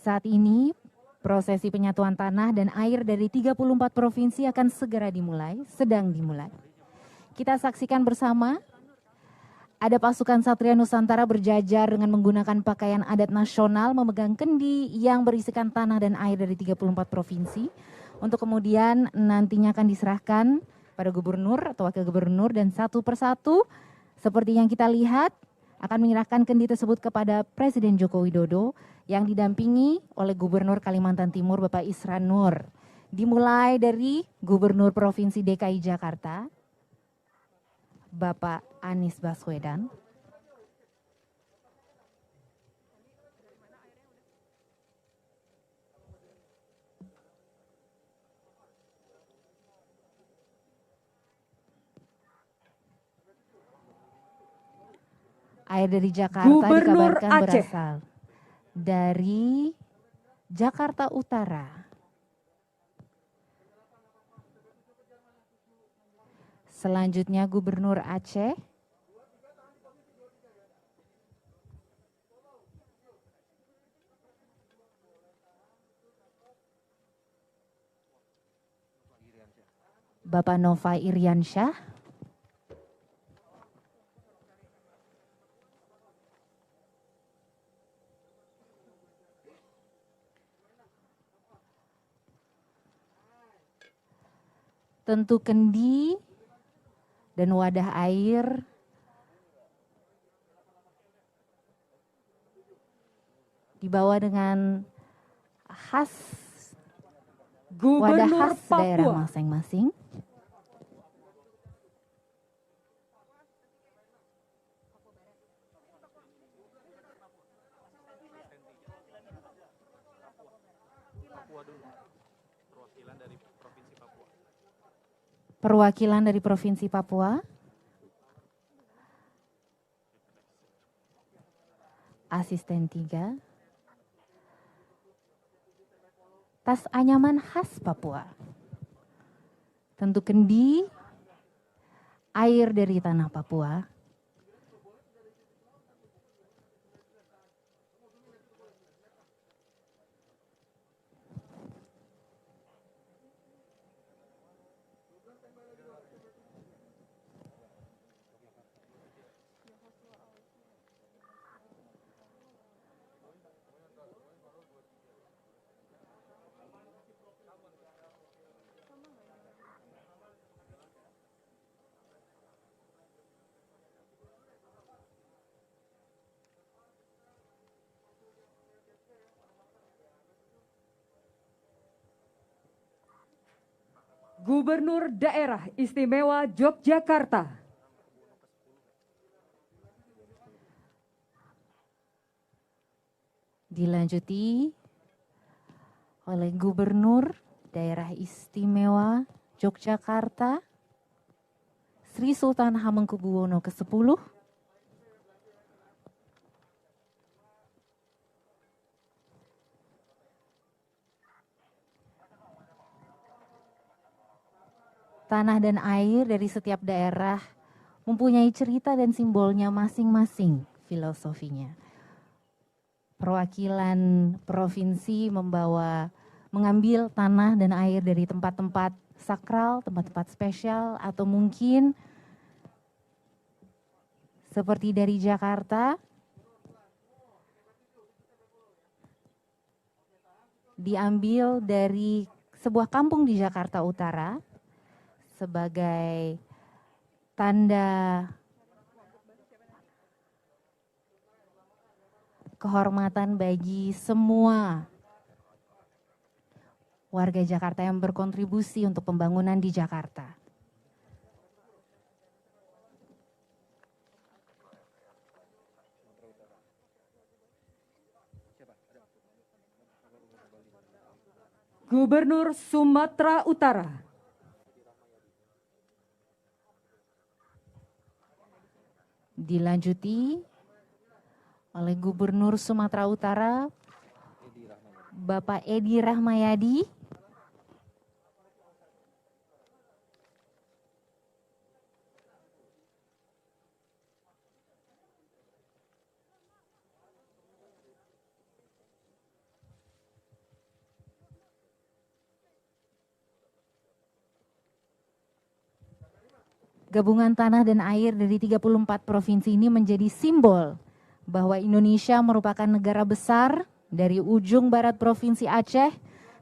Saat ini prosesi penyatuan tanah dan air dari 34 provinsi akan segera dimulai, sedang dimulai. Kita saksikan bersama, ada pasukan Satria Nusantara berjajar dengan menggunakan pakaian adat nasional memegang kendi yang berisikan tanah dan air dari 34 provinsi. Untuk kemudian nantinya akan diserahkan pada gubernur atau wakil gubernur dan satu persatu seperti yang kita lihat akan menyerahkan kendi tersebut kepada Presiden Joko Widodo yang didampingi oleh Gubernur Kalimantan Timur Bapak Isran Nur. Dimulai dari Gubernur Provinsi DKI Jakarta, Bapak Anies Baswedan. Air dari Jakarta Gubernur dikabarkan Aceh berasal dari Jakarta Utara. Selanjutnya Gubernur Aceh. Bapak Nova Iriansyah. Tentu kendi dan wadah air dibawa dengan khas wadah Gubernur khas daerah Papua masing-masing. Perwakilan dari Provinsi Papua. Asisten 3. Tas anyaman khas Papua. Tentu kendi, air dari tanah Papua. Gubernur Daerah Istimewa Yogyakarta, Dilanjuti oleh Gubernur Daerah Istimewa Yogyakarta, Sri Sultan Hamengkubuwono ke-10, tanah dan air dari setiap daerah mempunyai cerita dan simbolnya masing-masing, filosofinya. Perwakilan provinsi mengambil tanah dan air dari tempat-tempat sakral, tempat-tempat spesial, atau mungkin seperti dari Jakarta, diambil dari sebuah kampung di Jakarta Utara sebagai tanda kehormatan bagi semua warga Jakarta yang berkontribusi untuk pembangunan di Jakarta. Gubernur Sumatera Utara, Dilanjuti oleh Gubernur Sumatera Utara, Bapak Edi Rahmayadi. Gabungan tanah dan air dari 34 provinsi ini menjadi simbol bahwa Indonesia merupakan negara besar dari ujung barat Provinsi Aceh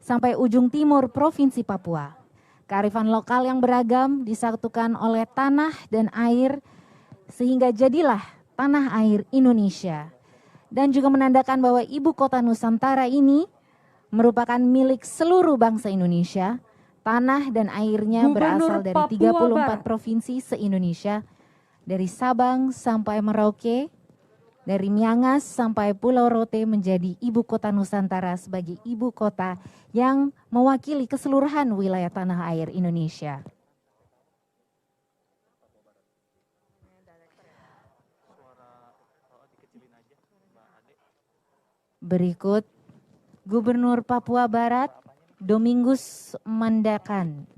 sampai ujung timur Provinsi Papua. Kearifan lokal yang beragam disatukan oleh tanah dan air sehingga jadilah tanah air Indonesia. Dan juga menandakan bahwa ibu kota Nusantara ini merupakan milik seluruh bangsa Indonesia. Tanah dan airnya Gubernur berasal dari Papua 34 Barat. provinsi se-Indonesia, dari Sabang sampai Merauke, dari Miangas sampai Pulau Rote menjadi ibu kota Nusantara sebagai ibu kota yang mewakili keseluruhan wilayah tanah air Indonesia. Berikut Gubernur Papua Barat, Domingus Mandakan.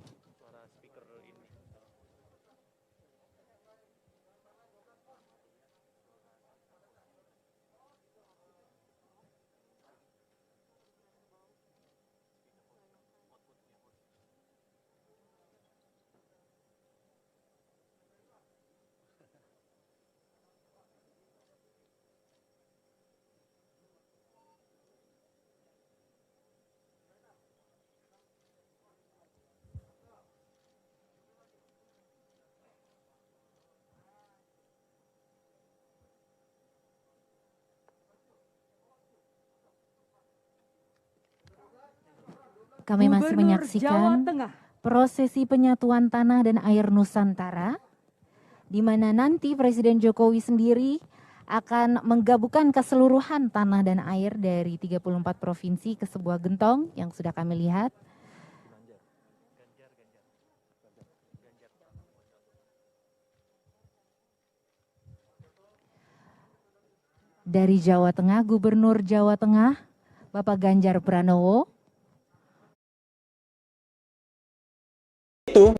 Kami masih Gubernur Jawa menyaksikan Tengah. prosesi penyatuan tanah dan air Nusantara, di mana nanti Presiden Jokowi sendiri akan menggabungkan keseluruhan tanah dan air dari 34 provinsi ke sebuah gentong yang sudah kami lihat. Dari Jawa Tengah, Gubernur Jawa Tengah, Bapak Ganjar Pranowo. Itu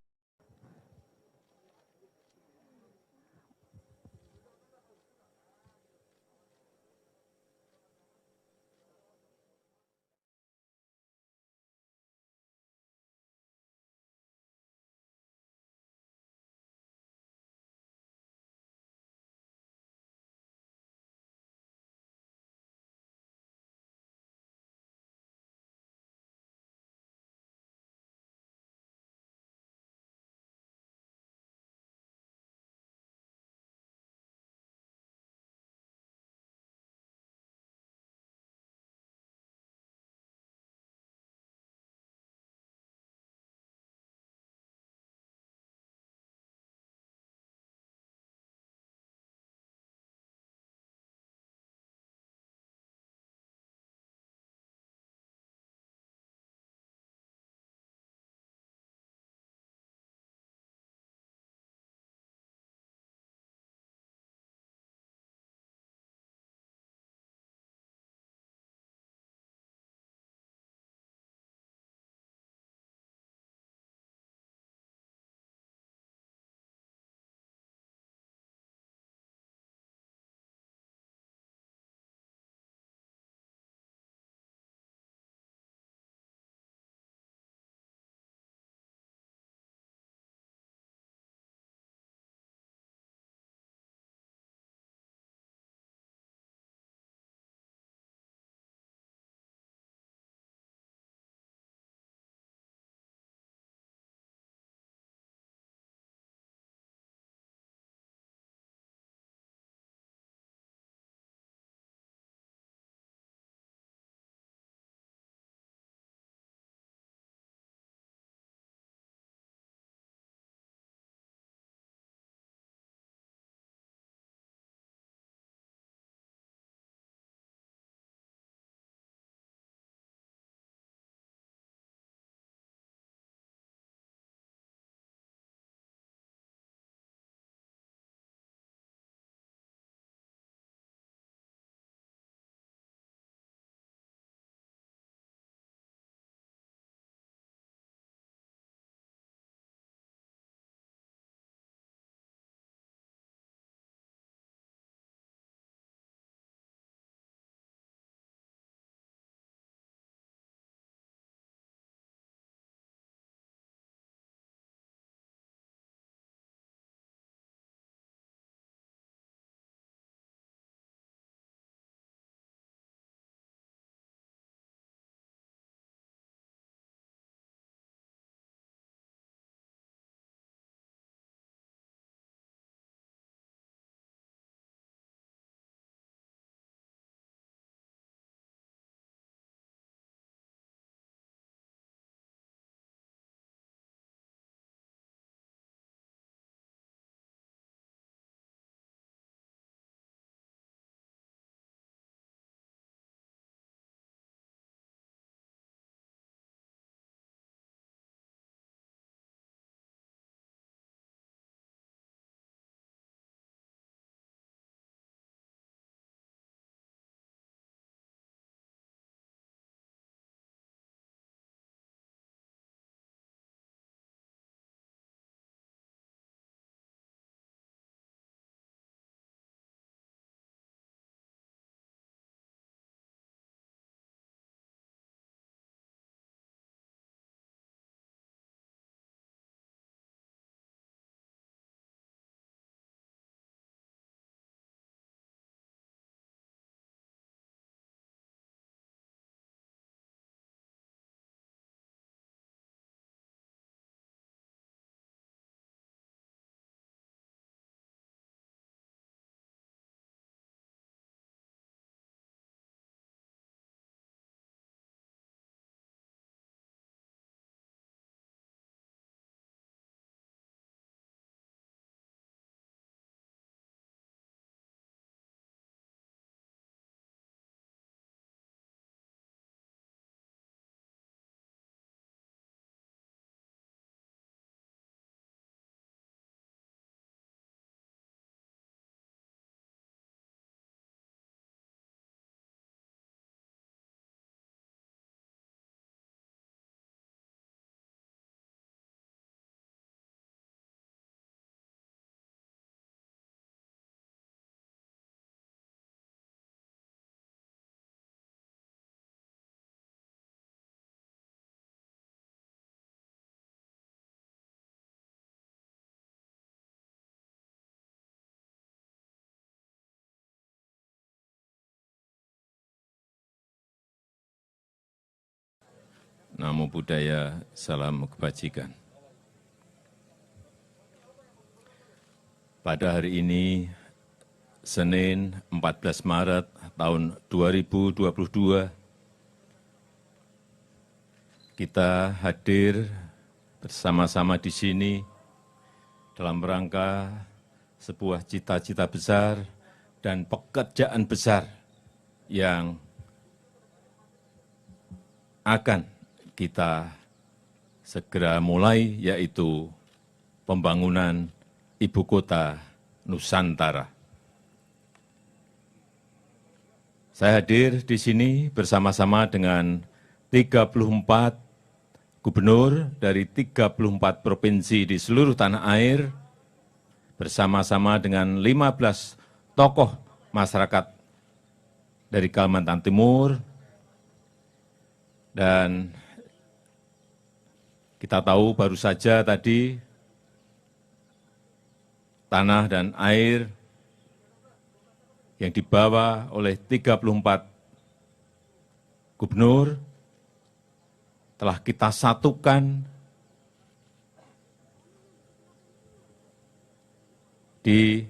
Namo Buddhaya, salam kebajikan. Pada hari ini, Senin 14 Maret tahun 2022, kita hadir bersama-sama di sini dalam rangka sebuah cita-cita besar dan pekerjaan besar yang akan kita segera mulai, yaitu pembangunan Ibu Kota Nusantara. Saya hadir di sini bersama-sama dengan 34 gubernur dari 34 provinsi di seluruh tanah air, bersama-sama dengan 15 tokoh masyarakat dari Kalimantan Timur, dan kita tahu baru saja tadi tanah dan air yang dibawa oleh 34 gubernur telah kita satukan di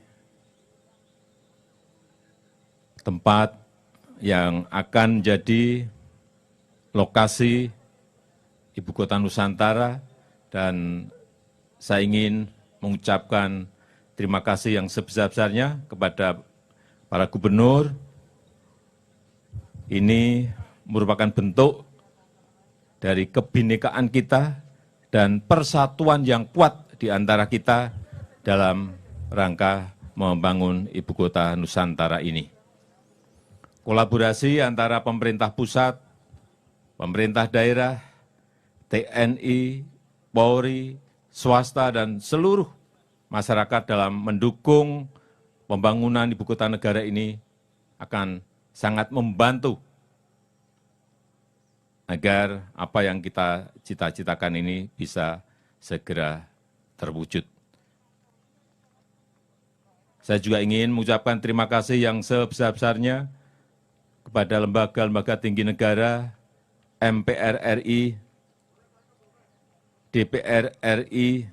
tempat yang akan jadi lokasi Ibu Kota Nusantara, dan saya ingin mengucapkan terima kasih yang sebesar-besarnya kepada para gubernur. Ini merupakan bentuk dari kebinekaan kita dan persatuan yang kuat di antara kita dalam rangka membangun Ibu Kota Nusantara ini. Kolaborasi antara pemerintah pusat, pemerintah daerah, TNI, Polri, swasta, dan seluruh masyarakat dalam mendukung pembangunan Ibu Kota Negara ini akan sangat membantu agar apa yang kita cita-citakan ini bisa segera terwujud. Saya juga ingin mengucapkan terima kasih yang sebesar-besarnya kepada lembaga-lembaga tinggi negara, MPR RI, DPR RI,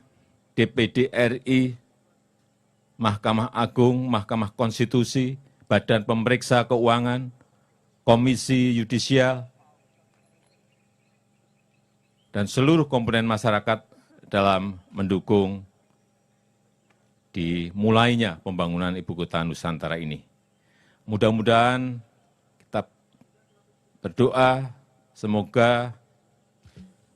DPD RI, Mahkamah Agung, Mahkamah Konstitusi, Badan Pemeriksa Keuangan, Komisi Yudisial, dan seluruh komponen masyarakat dalam mendukung dimulainya pembangunan Ibu Kota Nusantara ini. Mudah-mudahan kita berdoa semoga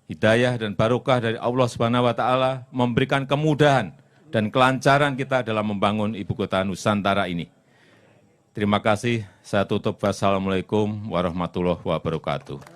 hidayah dan barokah dari Allah Subhanahu wa Ta'ala memberikan kemudahan dan kelancaran kita dalam membangun Ibu Kota Nusantara ini. Terima kasih. Saya tutup. Wassalamualaikum warahmatullahi wabarakatuh.